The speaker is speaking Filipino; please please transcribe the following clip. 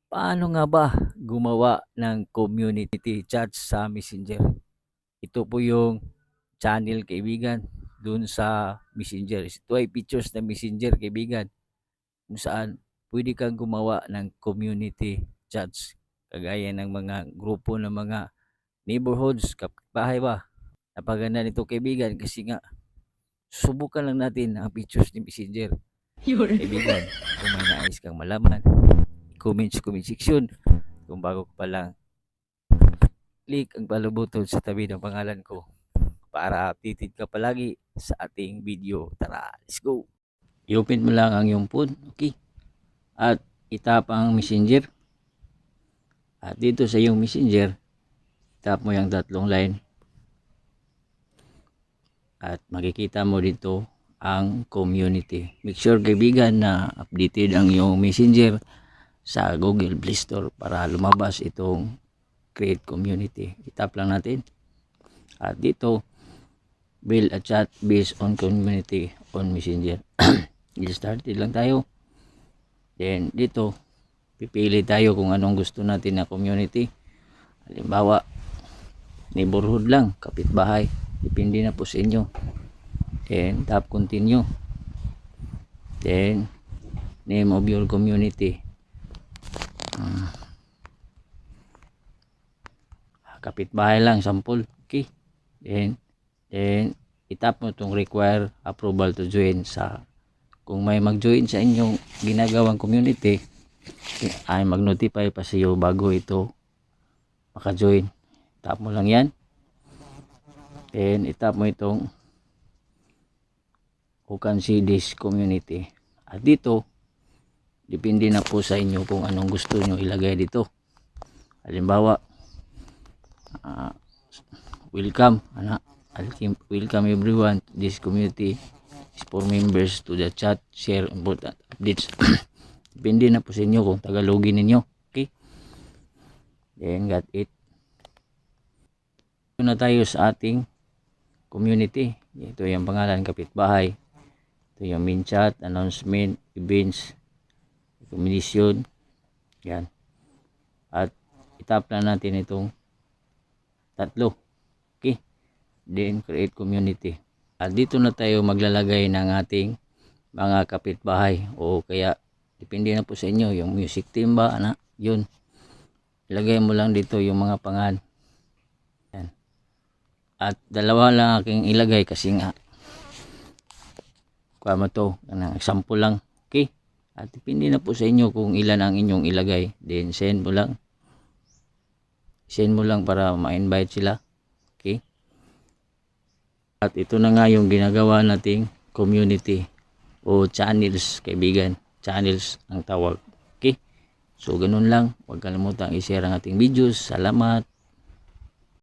Paano nga ba gumawa ng community chat sa Messenger? Ito po yung channel kaibigan dun sa Messenger. Ito ay features ng Messenger kaibigan kung saan pwede kang gumawa ng community chats kagaya ng mga grupo ng mga neighborhoods, kapitbahay ba. Napaganda nito kaibigan kasi nga subukan lang natin ang features ni Messenger. Yun. Kaibigan, kung may nais kang malaman, comment sa comment section. Kung bago ka pa lang, click ang follow button sa tabi ng pangalan ko para updated ka palagi sa ating video. Tara, let's go! I-open mo lang ang iyong phone, okay? At itap ang messenger. At dito sa iyong messenger, tap mo yung tatlong line. At makikita mo dito ang community. Make sure kaibigan na updated ang iyong messenger sa Google Play Store para lumabas itong create community. Itap lang natin. At dito, build a chat based on community on Messenger. Started lang tayo. Then dito, pipili tayo kung anong gusto natin na community. Halimbawa, neighborhood lang, kapitbahay. Depende na po sa inyo. Then tap continue. Then name of your community. Kapitbahay lang, sample. Okay. Then itap mo itong require approval to join sa kung may mag-join sa inyong ginagawang community ay mag-notify pa sa iyo bago ito maka-join. Tap mo lang yan. Then itap mo itong who can see this community. At dito depende na po sa inyo kung anong gusto nyo ilagay dito. Halimbawa welcome welcome everyone to this community is for members to the chat, share important updates. Depende na po sa inyo kung tagalogin ninyo. Okay, then got it. Ito na tayo sa ating community. Ito yung pangalan, kapitbahay. Ito yung main chat, announcement, events, recommendation. Yan. At itap na natin itong tatlo. Okay, then create community. At dito na tayo maglalagay ng ating mga kapitbahay o kaya depende na po sa inyo yung music team ba, yun ilagay mo lang dito yung mga pangalan. Yan. At dalawa lang aking ilagay kasi nga kuha mo to ng example lang. Okay, at depende na po sa inyo kung ilan ang inyong ilagay. Then send mo lang para ma-invite sila. Okay, at ito na nga yung ginagawa nating community o channels kaibigan. Channels ang tawag. Okay, so ganun lang. Huwag kalimutang i-share ang ating videos. Salamat.